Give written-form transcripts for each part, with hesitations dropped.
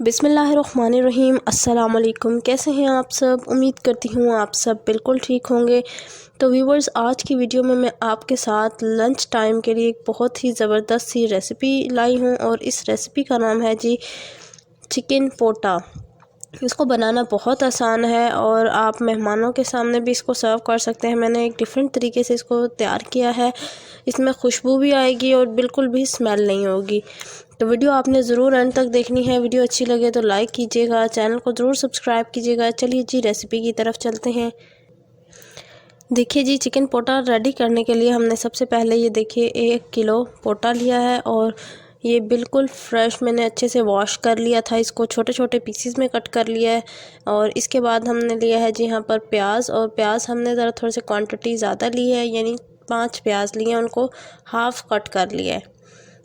बिस्मिल्लाहिर्रहमानिर्रहीम। अस्सलाम वालेकुम। कैसे हैं आप सब? उम्मीद करती हूँ आप सब बिल्कुल ठीक होंगे। तो व्यूवर्स, आज की वीडियो में मैं आपके साथ लंच टाइम के लिए एक बहुत ही ज़बरदस्त सी रेसिपी लाई हूँ और इस रेसिपी का नाम है जी चिकन पोटा। इसको बनाना बहुत आसान है और आप मेहमानों के सामने भी इसको सर्व कर सकते हैं। मैंने एक डिफरेंट तरीके से इसको तैयार किया है। इसमें खुशबू भी आएगी और बिल्कुल भी स्मेल नहीं होगी। तो वीडियो आपने ज़रूर एंड तक देखनी है। वीडियो अच्छी लगे तो लाइक कीजिएगा, चैनल को ज़रूर सब्सक्राइब कीजिएगा। चलिए जी रेसिपी की तरफ चलते हैं। देखिए जी, चिकन पोटा रेडी करने के लिए हमने सबसे पहले ये देखिए 1 किलो पोटा लिया है और ये बिल्कुल फ्रेश मैंने अच्छे से वॉश कर लिया था। इसको छोटे छोटे पीसेस में कट कर लिया है और इसके बाद हमने लिया है जी यहाँ पर प्याज, और प्याज हमने ज़रा थोड़ी सी क्वांटिटी ज़्यादा ली है, यानी 5 प्याज लिए हैं, उनको हाफ़ कट कर लिया है।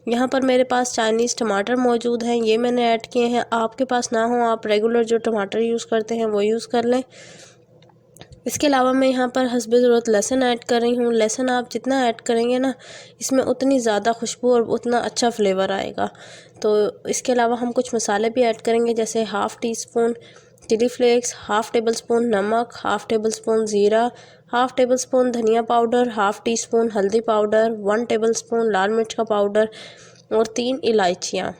यहाँ पर मेरे पास चाइनीज़ टमाटर मौजूद हैं, ये मैंने ऐड किए हैं। आपके पास ना हो, आप रेगुलर जो टमाटर यूज़ करते हैं वो यूज़ कर लें। इसके अलावा मैं यहाँ पर हस्बे ज़रूरत लहसुन ऐड कर रही हूँ। लहसुन आप जितना ऐड करेंगे ना, इसमें उतनी ज़्यादा खुशबू और उतना अच्छा फ्लेवर आएगा। तो इसके अलावा हम कुछ मसाले भी ऐड करेंगे, जैसे half teaspoon chilli flakes, half tablespoon नमक, हाफ़ टेबल स्पून ज़ीरा, हाफ़ टेबल स्पून धनिया पाउडर, हाफ़ टी स्पून हल्दी पाउडर, 1 टेबल स्पून लाल मिर्च का पाउडर और 3 इलायचियाँ।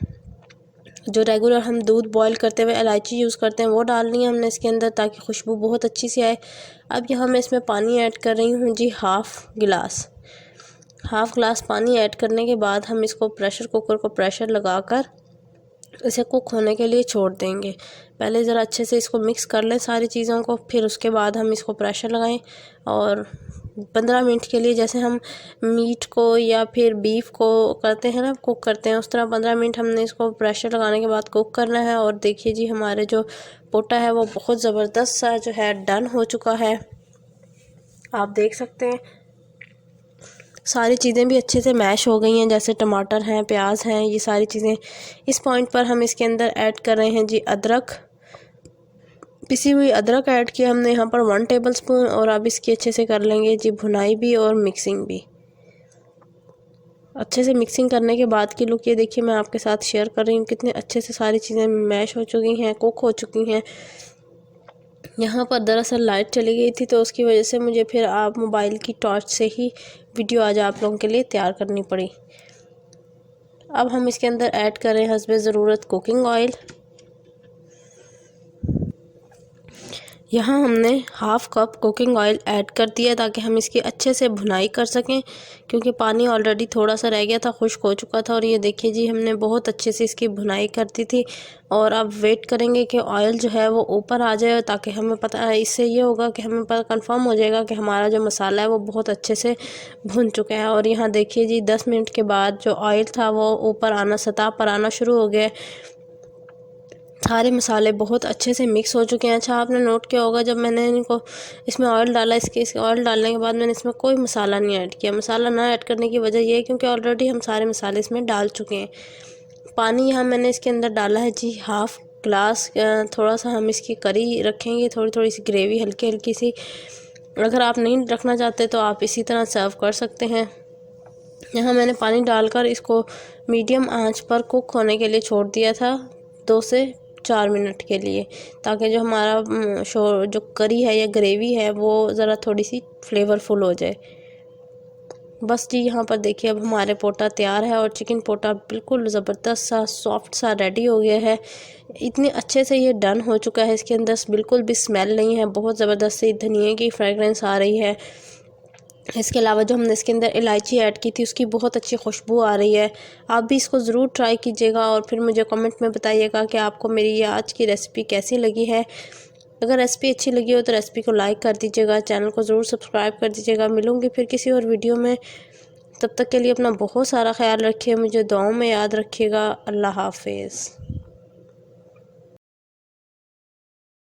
जो रेगुलर हम दूध बॉईल करते हुए इलायची यूज़ करते हैं वो डालनी है हमने इसके अंदर, ताकि खुशबू बहुत अच्छी सी आए। अब यहाँ मैं इसमें पानी ऐड कर रही हूँ जी हाफ़ गिलास पानी ऐड करने के बाद हम इसको प्रेशर कुकर को प्रेशर लगाकर इसे कुक होने के लिए छोड़ देंगे। पहले ज़रा अच्छे से इसको मिक्स कर लें सारी चीज़ों को, फिर उसके बाद हम इसको प्रेशर लगाएं और 15 मिनट के लिए, जैसे हम मीट को या फिर बीफ को करते हैं ना, कुक करते हैं, उस तरह 15 मिनट हमने इसको प्रेशर लगाने के बाद कुक करना है। और देखिए जी, हमारे जो पोटा है वो बहुत ज़बरदस्त सा जो है डन हो चुका है। आप देख सकते हैं सारी चीज़ें भी अच्छे से मैश हो गई हैं, जैसे टमाटर हैं, प्याज हैं, ये सारी चीज़ें। इस पॉइंट पर हम इसके अंदर ऐड कर रहे हैं जी अदरक, पिसी हुई अदरक ऐड किया हमने यहाँ पर 1 टेबल स्पून। और अब इसकी अच्छे से कर लेंगे जी भुनाई भी और मिक्सिंग भी। अच्छे से मिक्सिंग करने के बाद की लुक ये देखिए, मैं आपके साथ शेयर कर रही हूँ कितने अच्छे से सारी चीज़ें मैश हो चुकी हैं, कुक हो चुकी हैं। यहाँ पर दरअसल लाइट चली गई थी, तो उसकी वजह से मुझे फिर आप मोबाइल की टॉर्च से ही वीडियो आज आप लोगों के लिए तैयार करनी पड़ी। अब हम इसके अंदर ऐड कर रहे हैं हस्बे ज़रूरत कुकिंग ऑयल। यहाँ हमने half cup cooking oil add कर दिया ताकि हम इसकी अच्छे से भुनाई कर सकें, क्योंकि पानी ऑलरेडी थोड़ा सा रह गया था, खुश्क हो चुका था। और ये देखिए जी, हमने बहुत अच्छे से इसकी भुनाई कर दी थी। और अब वेट करेंगे कि ऑयल जो है वो ऊपर आ जाए, ताकि हमें पता है, इससे ये होगा कि हमें पता कंफर्म हो जाएगा कि हमारा जो मसाला है वो बहुत अच्छे से भुन चुका है। और यहाँ देखिए जी, 10 मिनट के बाद जो ऑयल था वो ऊपर आना, सतह पर आना शुरू हो गया। सारे मसाले बहुत अच्छे से मिक्स हो चुके हैं। अच्छा, आपने नोट किया होगा, जब मैंने इनको इसमें ऑयल डाला, इसके ऑयल डालने के बाद मैंने इसमें कोई मसाला नहीं ऐड किया। मसाला ना ऐड करने की वजह यह है क्योंकि ऑलरेडी हम सारे मसाले इसमें डाल चुके हैं। पानी यहाँ मैंने इसके अंदर डाला है जी हाफ़ ग्लास। थोड़ा सा हम इसकी करी रखेंगे, थोड़ी थोड़ी सी ग्रेवी, हल्की हल्की सी। अगर आप नहीं रखना चाहते तो आप इसी तरह सर्व कर सकते हैं। यहाँ मैंने पानी डालकर इसको मीडियम आंच पर कुक होने के लिए छोड़ दिया था 2 से 4 मिनट के लिए, ताकि जो हमारा जो करी है या ग्रेवी है वो ज़रा थोड़ी सी फ्लेवरफुल हो जाए। बस जी, यहाँ पर देखिए अब हमारे पोटा तैयार है और चिकन पोटा बिल्कुल ज़बरदस्त सा सॉफ्ट सा रेडी हो गया है। इतने अच्छे से ये डन हो चुका है, इसके अंदर बिल्कुल भी स्मेल नहीं है, बहुत ज़बरदस्त सी धनिए की फ्रेगरेंस आ रही है। इसके अलावा जो हमने इसके अंदर इलायची ऐड की थी उसकी बहुत अच्छी खुशबू आ रही है। आप भी इसको ज़रूर ट्राई कीजिएगा और फिर मुझे कमेंट में बताइएगा कि आपको मेरी ये आज की रेसिपी कैसी लगी है। अगर रेसिपी अच्छी लगी हो तो रेसिपी को लाइक कर दीजिएगा, चैनल को ज़रूर सब्सक्राइब कर दीजिएगा। मिलूँगी फिर किसी और वीडियो में, तब तक के लिए अपना बहुत सारा ख्याल रखिए, मुझे दुआओं में याद रखिएगा। अल्लाह हाफिज़।